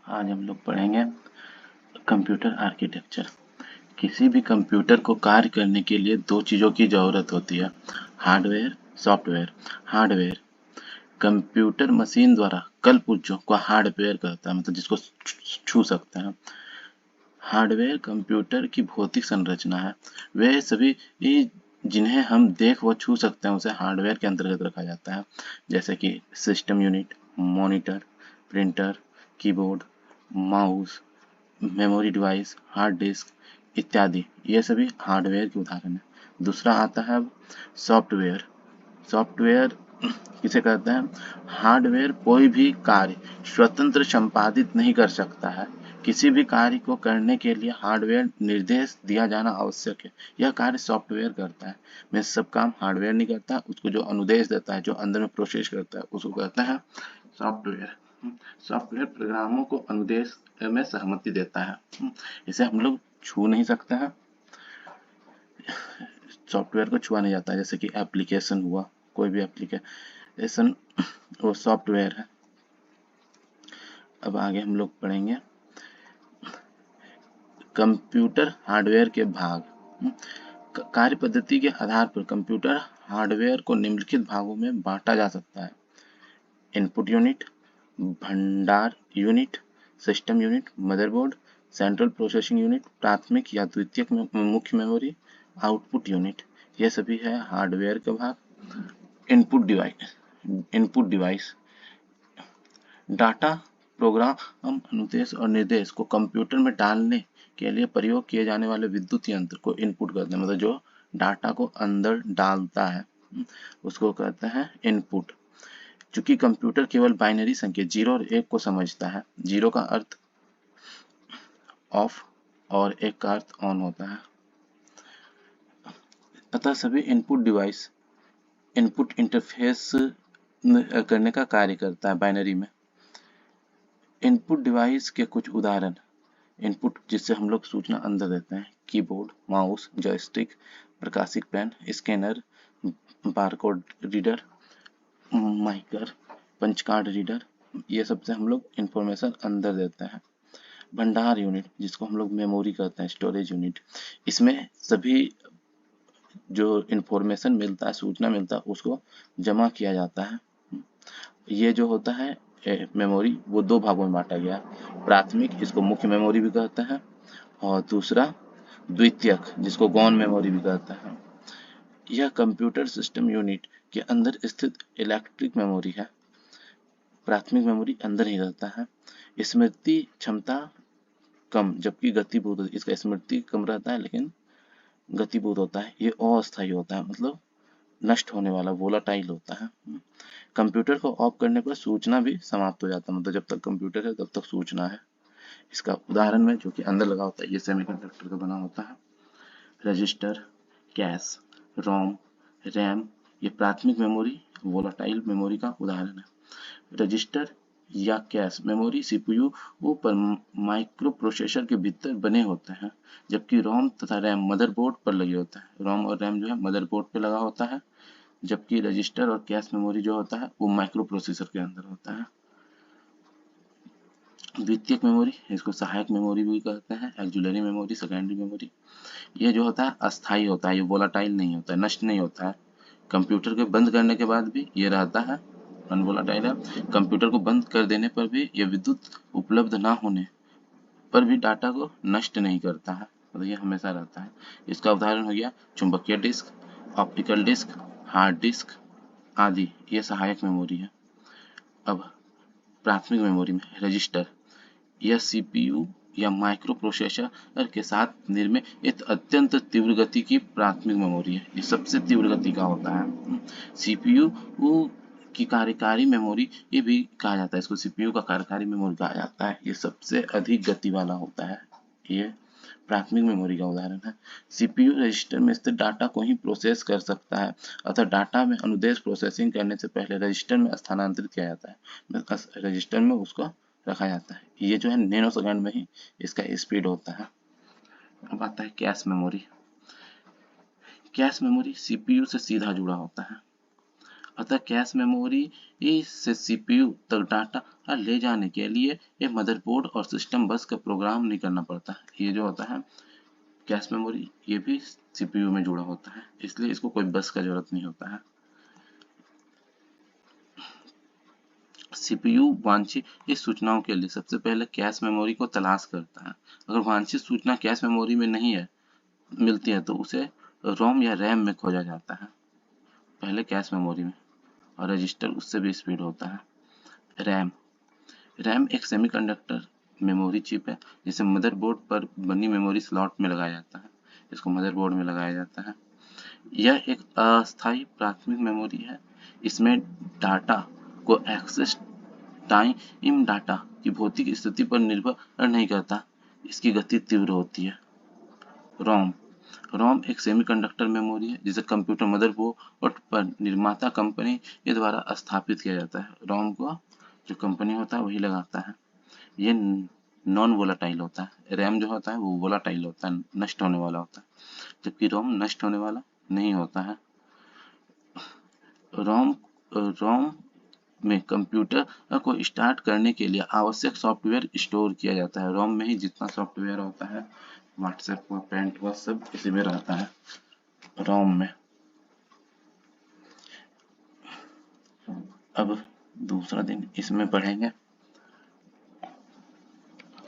आज हम लोग पढ़ेंगे कंप्यूटर आर्किटेक्चर। किसी भी कंप्यूटर को कार्य करने के लिए दो चीज़ों की ज़रूरत होती है, hardware, software. Hardware computer machine द्वारा कलपुर्जों को हार्डवेयर कहता है, मतलब जिसको छू सकते हैं। हार्डवेयर कंप्यूटर की भौतिक संरचना है। वे सभी जिन्हें हम देख व छू सकते हैं उसे हार्डवेयर के अंतर्गत रखा जाता है, जैसे कि system unit, monitor, printer, keyboard, mouse, memory device, hard disk इत्यादि। ये सभी हार्डवेयर के उदाहरण हैं। दूसरा आता है अब सॉफ्टवेयर। सॉफ्टवेयर किसे कहते हैं? हार्डवेयर कोई भी कार्य स्वतंत्र संपादित नहीं कर सकता है। किसी भी कार्य को करने के लिए हार्डवेयर निर्देश दिया जाना आवश्यक है। यह कार्य सॉफ्टवेयर करता है। मैं सब काम हार्डवेयर नहीं करता, उसको जो अनुदेश देता है, जो अंदर में प्रोसेस करता है, उसको कहते हैं सॉफ्टवेयर। सॉफ्टवेयर प्रोग्रामों को अनुदेश में सहमति देता है। इसे हम लोग छू नहीं सकते हैं। सॉफ्टवेयर को छुआ नहीं जाता है, जैसे कि एप्लीकेशन हुआ, कोई भी एप्लीकेशन वो सॉफ्टवेयर है। अब आगे हम लोग पढ़ेंगे कंप्यूटर हार्डवेयर के भाग। कार्य पद्धति के आधार पर कंप्यूटर हार्डवेयर को निम्नलिखित भागों में बांटा जा सकता है: इनपुट यूनिट, भंडार unit, system unit, motherboard, central processing unit, प्राथमिक या द्वितीयक मुख्य मेमोरी, आउटपुट यूनिट। ये सभी है हार्डवेयर के भाग। इनपुट डिवाइस डाटा, प्रोग्राम, अनुदेश और निर्देश को कंप्यूटर में डालने के लिए प्रयोग किए जाने वाले विद्युत यंत्र को इनपुट कहते हैं, मतलब जो डाटा को अंदर डालता है उसको कहते हैं इनपुट। चूंकि कंप्यूटर केवल बाइनरी संख्या 0 और 1 को समझता है, 0 का अर्थ ऑफ और 1 का अर्थ ऑन होता है, अतः सभी इनपुट डिवाइस इनपुट इंटरफेस करने का कार्य करता है बाइनरी में। इनपुट डिवाइस के कुछ उदाहरण: इनपुट जिससे हम लोग सूचना अंदर देते हैं, कीबोर्ड, माउस, जॉयस्टिक, प्रकाशिक pen, scanner, barcode reader, MICR, punch card reader, ये सबसे हम लोग इंफॉर्मेशन अंदर देते हैं। भंडार यूनिट जिसको हम लोग मेमोरी कहते हैं, स्टोरेज यूनिट, इसमें सभी जो इंफॉर्मेशन मिलता है, सूचना मिलता है, उसको जमा किया जाता है। ये जो होता है मेमोरी, वो दो भागों में बांटा गया है। प्राथमिक, इसको मुख्य मेमोरी भी कहते हैं, और दूसरा द्वितीयक, जिसको गौण मेमोरी भी कहते हैं। यह कंप्यूटर सिस्टम यूनिट के अंदर स्थित इलेक्ट्रिक मेमोरी है। प्राथमिक मेमोरी अंदर ही रहता है। स्मृति क्षमता कम, जबकि गतिभूत, इसका स्मृति कम रहता है लेकिन गतिभूत होता है। ये अस्थायी होता है, मतलब नष्ट होने वाला, वोलाटाइल होता है। कंप्यूटर को ऑफ करने पर सूचना भी समाप्त हो जाता है, मतलब जब तक कंप्यूटर है तब तक सूचना है। इसका उदाहरण में जो कि अंदर लगा होता है, ये सेमीकंडक्टर का बना होता है। रजिस्टर, कैश, रोम, रैम, ये प्राथमिक मेमोरी, वोलाटाइल मेमोरी का उदाहरण है। रजिस्टर या कैश मेमोरी सीपीयू पर माइक्रो प्रोसेसर के भीतर बने होते हैं, जबकि रोम तथा रैम मदरबोर्ड पर लगे होते हैं। रोम और रैम जो है मदरबोर्ड पर लगा होता है, जबकि रजिस्टर और कैश मेमोरी जो होता है वो माइक्रो प्रोसेसर के अंदर होता है। द्वितीयक मेमोरी, इसको सहायक मेमोरी भी कहते हैं, एक्जुलरी मेमोरी, सेकेंडरी मेमोरी। ये जो होता है अस्थायी होता है, ये वोलाटाइल नहीं होता है, नष्ट नहीं होता है। कंप्यूटर के बंद करने के बाद भी ये रहता है, अनवोलाटाइल है। कंप्यूटर को बंद कर देने पर भी ये विद्युत उपलब्ध ना होने पर भी डाटा को नष्ट नहीं करता है, मतलब ये हमेशा रहता है। इसका उदाहरण हो गया चुंबकीय disk, optical disk, hard disk आदि। ये सहायक मेमोरी है। अब प्राथमिक मेमोरी में रजिस्टर, यह सीपीयू या माइक्रो प्रोसेसर के साथ निर्मित एक अत्यंत तीव्र गति की प्राथमिक मेमोरी है। ये सबसे तीव्र गति का होता है। सीपीयू की कार्यकारी मेमोरी ये भी कहा जाता है, इसको सीपीयू का कार्यकारी मेमोरी कहा जाता है। ये सबसे अधिक गति वाला होता है। ये प्राथमिक मेमोरी का उदाहरण है। सीपीयू रजिस्टर में स्थित डाटा को ही प्रोसेस कर सकता है, अतः डाटा में अनुदेश प्रोसेसिंग करने से पहले रजिस्टर में स्थानांतरित किया जाता है, रजिस्टर में उसको रखा जाता है। ये जो है नैनो सेकंड में ही इसका स्पीड होता है। अब आता है cache memory. Cache memory CPU से सीधा जुड़ा होता है। अतः कैश मेमोरी से सीपीयू तक डाटा ले जाने के लिए एक मदरबोर्ड और सिस्टम बस का प्रोग्राम नहीं करना पड़ता है। ये जो होता है कैश मेमोरी, ये भी सीपीयू में जुड़ा होता है, इसलिए इसको कोई बस का जरूरत नहीं होता है। सीपीयू वांछित इस सूचनाओं के लिए सबसे पहले कैश मेमोरी को तलाश करता है। अगर वांछित सूचना कैश मेमोरी में नहीं है, मिलती है, तो उसे रोम या रैम में खोजा जाता है, पहले कैश मेमोरी में, और रजिस्टर उससे भी स्पीड होता है। रैम रैम एक सेमीकंडक्टर मेमोरी चिप है जिसे मदरबोर्ड पर बनी मेमोरी स्लॉट में लगाया जाता है। इसको मदरबोर्ड में लगाया जाता है। यह एक अस्थायी प्राथमिक मेमोरी है। इसमें डाटा को एक्सेस टाइम डाटा की भौतिक स्थिति पर निर्भर नहीं करता, इसकी गति तीव्र होती है। रोम रोम एक सेमीकंडक्टर मेमोरी है जिसे कंप्यूटर मदरबोर्ड पर निर्माता कंपनी के द्वारा स्थापित किया जाता है। रोम को जो कंपनी होता है वही लगाता है। ये नॉन वोलाटाइल होता है। रैम जो होता है वो वोलाटाइल होता है, नष्ट होने वाला होता है, जबकि रोम नष्ट होने वाला नहीं होता है। रोम रोम में कंप्यूटर को स्टार्ट करने के लिए आवश्यक सॉफ्टवेयर स्टोर किया जाता है। रोम में ही जितना सॉफ्टवेयर होता है, व्हाट्सएप हुआ, पेंट हुआ, सब इसी में रहता है, रोम में। अब दूसरा दिन इसमें पढ़ेंगे।